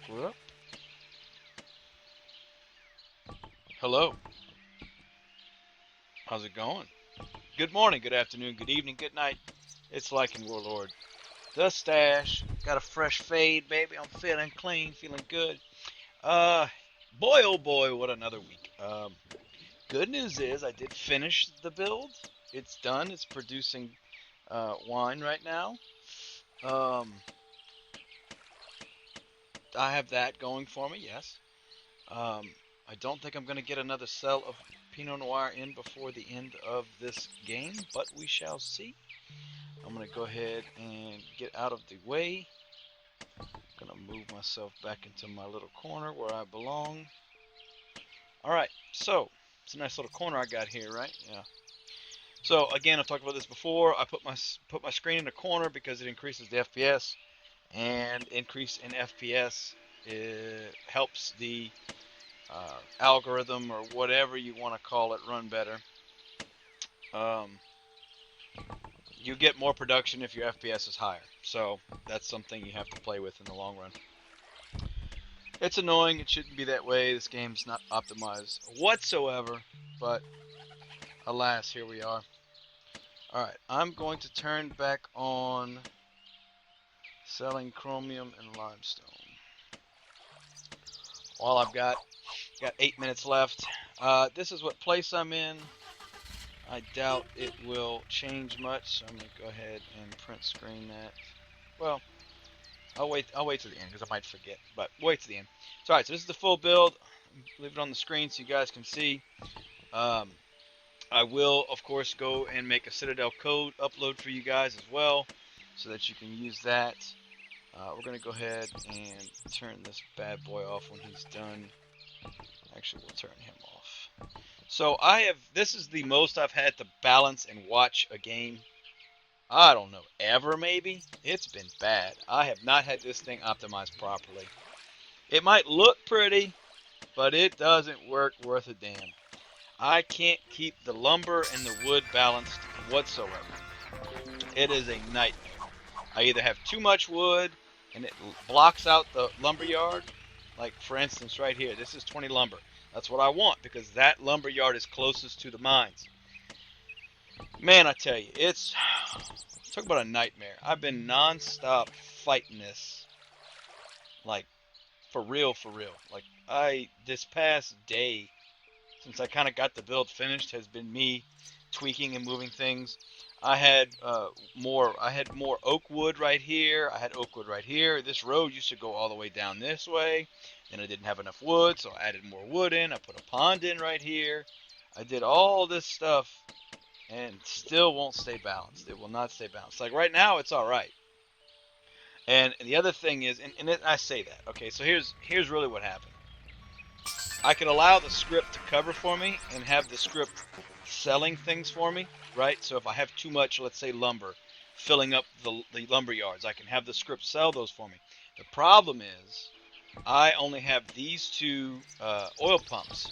Well, hello. How's it going? Good morning, good afternoon, good evening, good night. It's Lycan Warlord. The Stash. Got a fresh fade, baby. I'm feeling clean, feeling good. Uh, Boy, oh boy, what another week. Good news is I did finish the build. It's done. It's producing wine right now. Um, I have that going for me, yes. Um, I don't think I'm going to get another cell of Pinot Noir in before the end of this game, but we shall see. I'm going to go ahead and get out of the way. I'm going to move myself back into my little corner where I belong. Alright, so it's a nice little corner I got here, right? Yeah. So again, I've talked about this before. I put my screen in a corner because it increases the FPS, and increase in FPS helps the algorithm or whatever you want to call it run better. Um, you get more production if your FPS is higher. So that's something you have to play with in the long run. It's annoying. It shouldn't be that way. This game's not optimized whatsoever. But alas, here we are. Alright, I'm going to turn back on selling chromium and limestone. While I've got 8 minutes left. This is what place I'm in. I doubt it will change much, so I'm going to go ahead and print screen that. Well, I'll wait to the end because I might forget, but wait to the end. So, alright, so this is the full build. Leave it on the screen so you guys can see. Um, I will, of course, go and make a Citadel code upload for you guys as well, so that you can use that. We're going to go ahead and turn this bad boy off when he's done. Actually, we'll turn him off. So this is the most I've had to balance and watch a game. I don't know, ever maybe? It's been bad. I have not had this thing optimized properly. It might look pretty, but it doesn't work worth a damn. I can't keep the lumber and the wood balanced whatsoever. It is a nightmare. I either have too much wood and it blocks out the lumber yard. Like, for instance, right here, this is 20 lumber. That's what I want because that lumber yard is closest to the mines. Man, I tell you, talk about a nightmare. I've been non-stop fighting this, like, for real, for real. Like, this past day, since I kind of got the build finished, has been me tweaking and moving things. I had more oak wood right here. I had oak wood right here. This road used to go all the way down this way. Then I didn't have enough wood, so I added more wood in. I put a pond in right here. I did all this stuff and still won't stay balanced. It will not stay balanced. Like right now, it's all right. And the other thing is, I say that, okay, so here's really what happened. I could allow the script to cover for me and have the script selling things for me, right? So if I have too much, let's say lumber, filling up the lumber yards, I can have the script sell those for me. The problem is, I only have these two oil pumps,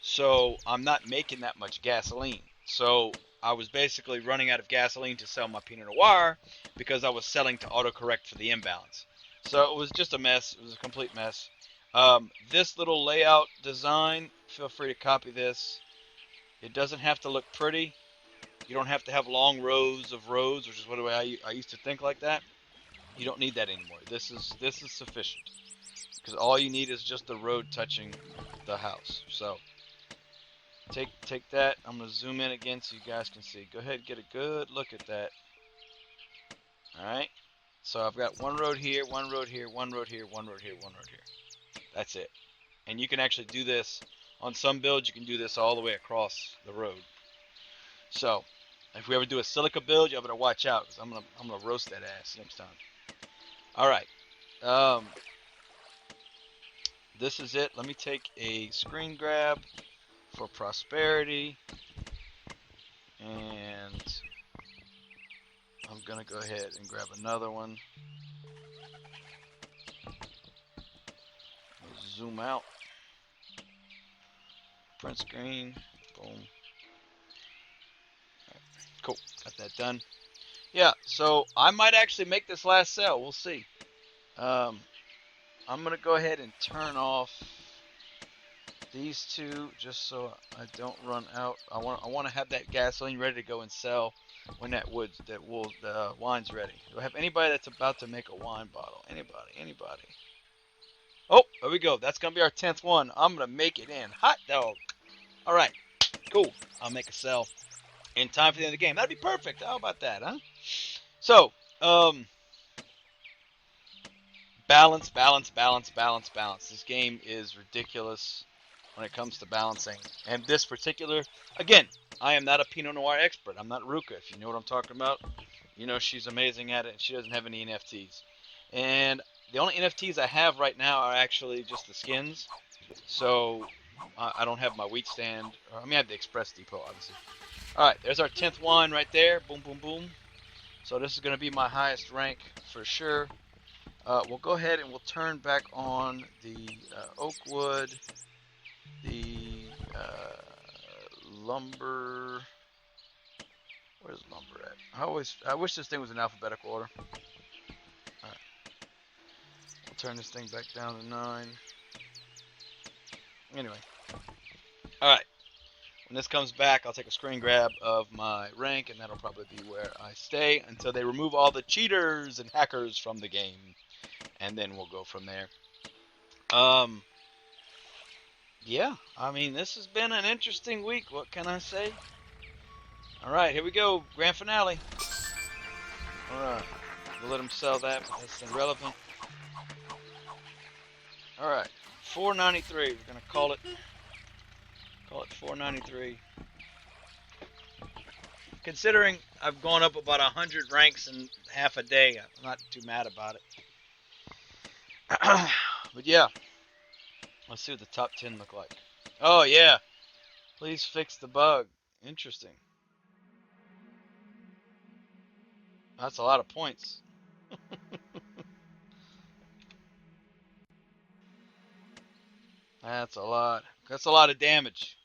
so I'm not making that much gasoline. So I was basically running out of gasoline to sell my Pinot Noir because I was selling to autocorrect for the imbalance. So it was just a mess. It was a complete mess. This little layout design, feel free to copy this. It doesn't have to look pretty. You don't have to have long rows of roads, which is what I used to think like that. You don't need that anymore. This is sufficient because all you need is just the road touching the house. So take that. I'm gonna zoom in again so you guys can see. Go ahead and get a good look at that. All right. So I've got one road here, one road here, one road here, one road here, one road here. That's it. And you can actually do this on some builds. You can do this all the way across the road. So if we ever do a silica build, you better watch out because I'm gonna roast that ass next time. All right. Um, this is it. Let me take a screen grab for prosperity, and I'm gonna go ahead and grab another one. Zoom out. Print screen. Boom. Right, cool. Got that done. Yeah, so I might actually make this last sale. We'll see. Um, I'm going to go ahead and turn off these two just so I don't run out. I want to have that gasoline ready to go and sell when the wine's ready. Do I have anybody that's about to make a wine bottle? Anybody? Oh, there we go. That's going to be our 10th one. I'm going to make it in. Hot dog. All right. Cool. I'll make a sell in time for the end of the game. That'd be perfect. How about that, huh? So, balance. This game is ridiculous when it comes to balancing. And this particular, again, I am not a Pinot Noir expert. I'm not Ruka. If you know what I'm talking about, you know she's amazing at it. And she doesn't have any NFTs. And the only NFTs I have right now are actually just the skins. So I don't have my wheat stand. I mean, I have the Express Depot, obviously. All right, there's our 10th wine right there. Boom, boom, boom. So this is going to be my highest rank for sure. We'll go ahead and we'll turn back on the oak wood, the lumber. Where's lumber at? I wish this thing was in alphabetical order. All right. We'll turn this thing back down to 9. Anyway. All right. When this comes back, I'll take a screen grab of my rank, and that'll probably be where I stay until they remove all the cheaters and hackers from the game. And then we'll go from there. Yeah, I mean, this has been an interesting week. What can I say? All right, here we go. Grand finale. All right. We'll let them sell that, but that's irrelevant. All right. 493. We're going to call it 493. Considering I've gone up about 100 ranks in half a day, I'm not too mad about it. But yeah, let's see what the top 10 look like. Oh yeah, please fix the bug. Interesting. That's a lot of points. That's a lot. That's a lot of damage.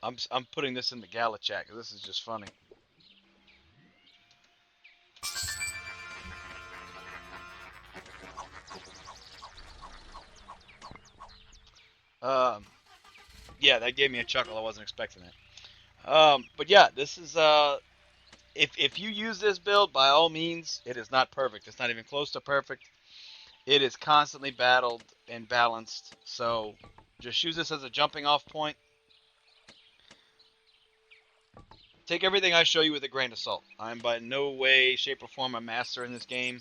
I'm putting this in the Gala chat because this is just funny. Yeah, that gave me a chuckle. I wasn't expecting that. But yeah, this is if you use this build, by all means, it is not perfect. It's not even close to perfect. It is constantly battled and balanced. So just use this as a jumping off point. Take everything I show you with a grain of salt. I'm by no way, shape, or form a master in this game.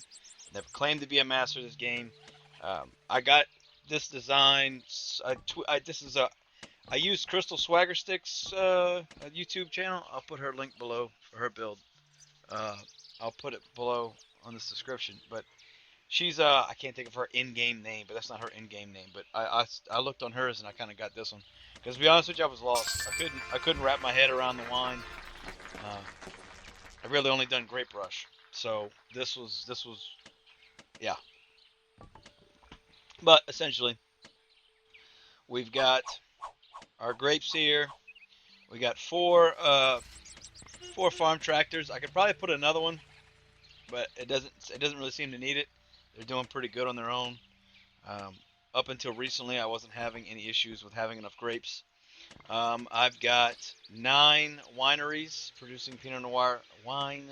Never claimed to be a master in this game. I got this design. I used Crystal Swagger Sticks YouTube channel. I'll put her link below for her build. I'll put it below on this description. But she's I can't think of her in-game name, but that's not her in-game name. But I looked on hers and I kind of got this one. Because to be honest with you, I was lost. I couldn't wrap my head around the wine. I really only done Grape Rush, so this was yeah. But essentially, we've got our grapes here. We got four farm tractors. I could probably put another one, but it doesn't really seem to need it. They're doing pretty good on their own. Up until recently, I wasn't having any issues with having enough grapes. I've got 9 wineries producing Pinot Noir wine.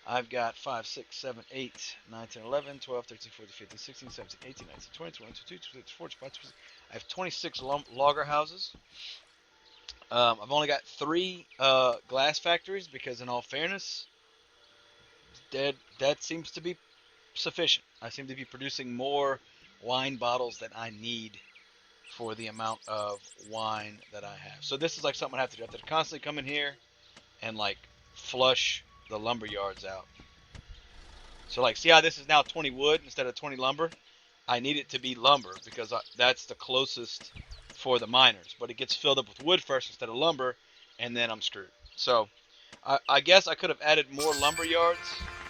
I've got 5, 6, 7, 8, 9, 10, 11, 12, 13, 14, 15, 16, 17, 18, 19, 20, 21, 22, 23, 24, 25, 26. I have 26 lager houses. I've only got 3 glass factories because, in all fairness, that seems to be sufficient. I seem to be producing more wine bottles than I need for the amount of wine that I have. So this is like something I have to do. I have to constantly come in here and like flush the lumber yards out. So like, see how this is now 20 wood instead of 20 lumber? I need it to be lumber because that's the closest for the miners. But it gets filled up with wood first instead of lumber, and then I'm screwed. So I guess I could have added more lumber yards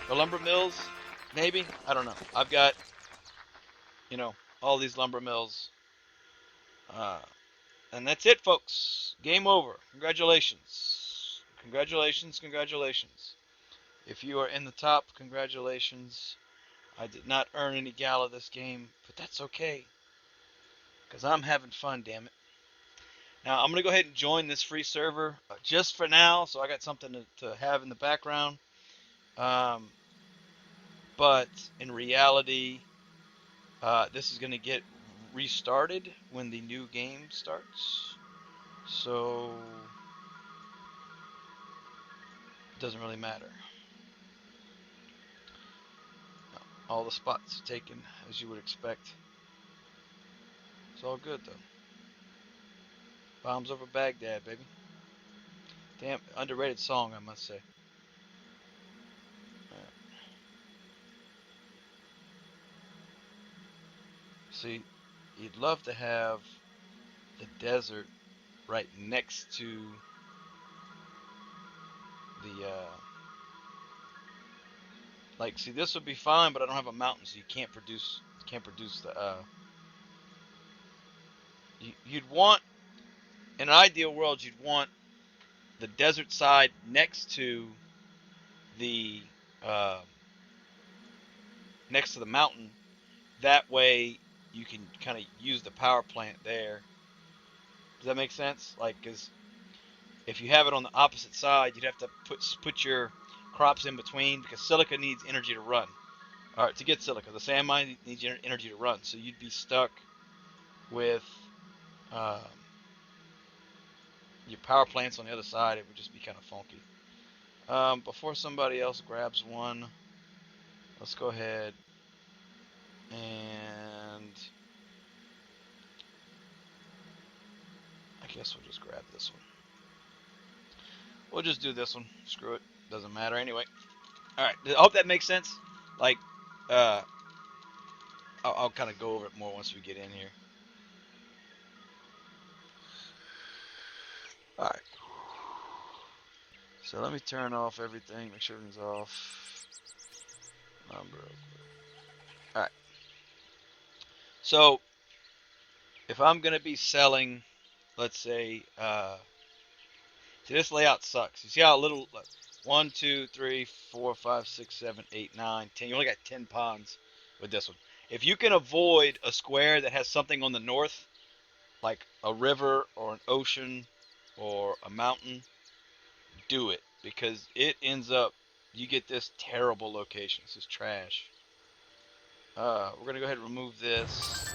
or lumber mills, maybe. I don't know. I've got, all these lumber mills. And that's it, folks. Game over. Congratulations. Congratulations, congratulations. If you are in the top, congratulations. I did not earn any Gala this game, but that's okay, because I'm having fun, damn it. Now, I'm going to go ahead and join this free server just for now, so I got something to have in the background. Um, but in reality, this is going to get restarted when the new game starts. So, it doesn't really matter. All the spots are taken, as you would expect. It's all good, though. Bombs over Baghdad, baby. Damn, underrated song, I must say. See, you'd love to have the desert right next to the, like, see, this would be fine, but I don't have a mountain, so you can't produce the, you'd want, in an ideal world, you'd want the desert side next to the, uh, next to the mountain. That way, you can kind of use the power plant there. Does that make sense? Like, because if you have it on the opposite side, you'd have to put your crops in between, because silica needs energy to run. All right, to get silica, the sand mine needs energy to run, so you'd be stuck with um, your power plants on the other side. It would just be kind of funky. Before somebody else grabs one, let's go ahead and I guess we'll just grab this one. We'll just do this one. Screw it. Doesn't matter anyway. All right. I hope that makes sense. Like, uh, I'll kind of go over it more once we get in here. All right. So let me turn off everything. Make sure everything's off. Number. All right. So if I'm gonna be selling, let's say, see, this layout sucks. You see how little, like, 1, 2, 3, 4, 5, 6, 7, 8, 9, 10. You only got 10 ponds with this one. If you can avoid a square that has something on the north, like a river or an ocean or a mountain, do it, because it ends up, you get this terrible location. This is trash. We're going to go ahead and remove this,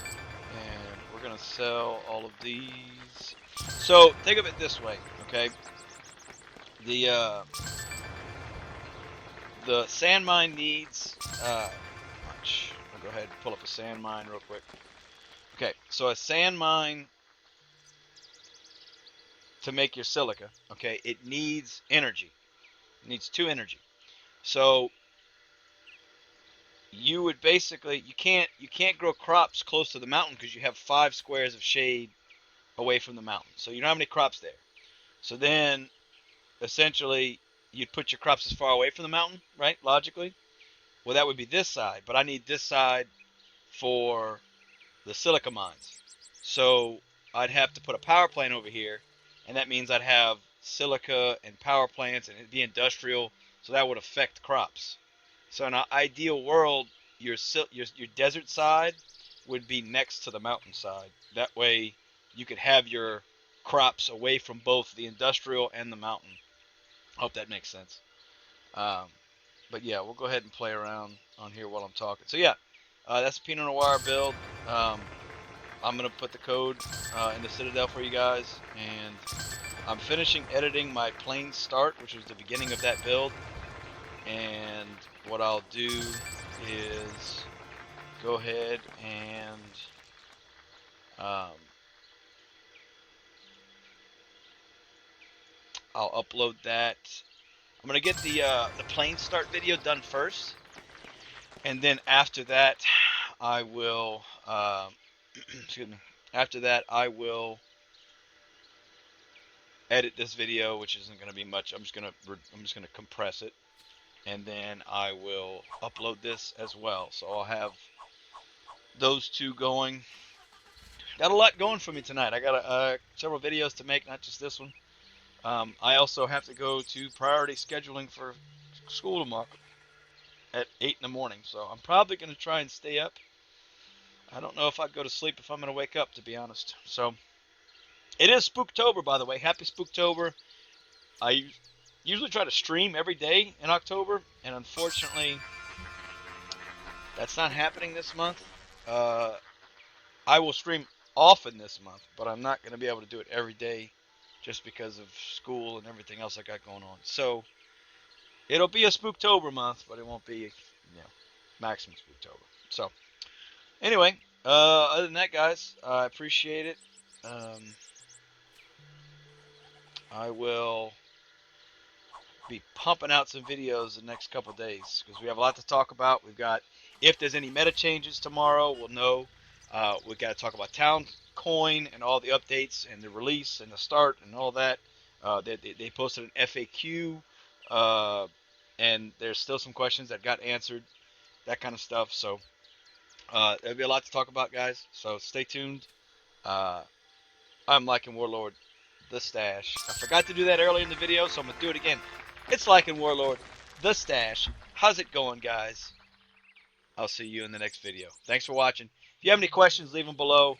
and we're going to sell all of these. So think of it this way, okay? The sand mine needs much. I'll go ahead and pull up a sand mine real quick. Okay, so a sand mine, to make your silica, okay, it needs energy. It needs 2 energy. So you would basically, you can't grow crops close to the mountain because you have 5 squares of shade away from the mountain. So you don't have any crops there. So then essentially you'd put your crops as far away from the mountain, right? Logically. Well, that would be this side, but I need this side for the silica mines. So I'd have to put a power plant over here, and that means I'd have silica and power plants, and it'd be industrial, so that would affect crops. So in an ideal world, your desert side would be next to the mountain side. That way, you could have your crops away from both the industrial and the mountain. I hope that makes sense. Um, but yeah, we'll go ahead and play around on here while I'm talking. So yeah, that's a Pinot Noir build. I'm going to put the code in the Citadel for you guys, and I'm finishing editing my plain start, which was the beginning of that build. And what I'll do is go ahead and I'll upload that. I'm going to get the plain start video done first, and then after that I will excuse me. After that, I will edit this video, which isn't going to be much. I'm just gonna compress it, and then I will upload this as well. So I'll have those 2 going. Got a lot going for me tonight. I got several videos to make, not just this one. I also have to go to priority scheduling for school tomorrow at 8 in the morning. So I'm probably going to try and stay up. I don't know if I'd go to sleep if I'm going to wake up, to be honest. So it is Spooktober, by the way. Happy Spooktober. I usually try to stream every day in October, and unfortunately, that's not happening this month. Uh, I will stream often this month, but I'm not going to be able to do it every day just because of school and everything else I got going on. So it'll be a Spooktober month, but it won't be, maximum Spooktober. So anyway, other than that, guys, I appreciate it. Um, I will be pumping out some videos the next couple days because we have a lot to talk about. We've got, if there's any meta changes tomorrow, we'll know. We got to talk about Town Coin and all the updates and the release and the start and all that. They posted an FAQ, and there's still some questions that got answered, that kind of stuff. So there'll be a lot to talk about, guys. So stay tuned. Uh, I'm liking Warlord the Stash. I forgot to do that early in the video, so I'm going to do it again. It's liking Warlord the Stash. How's it going, guys? I'll see you in the next video. Thanks for watching. If you have any questions, leave them below.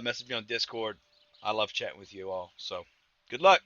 Message me on Discord. I love chatting with you all. So, good luck.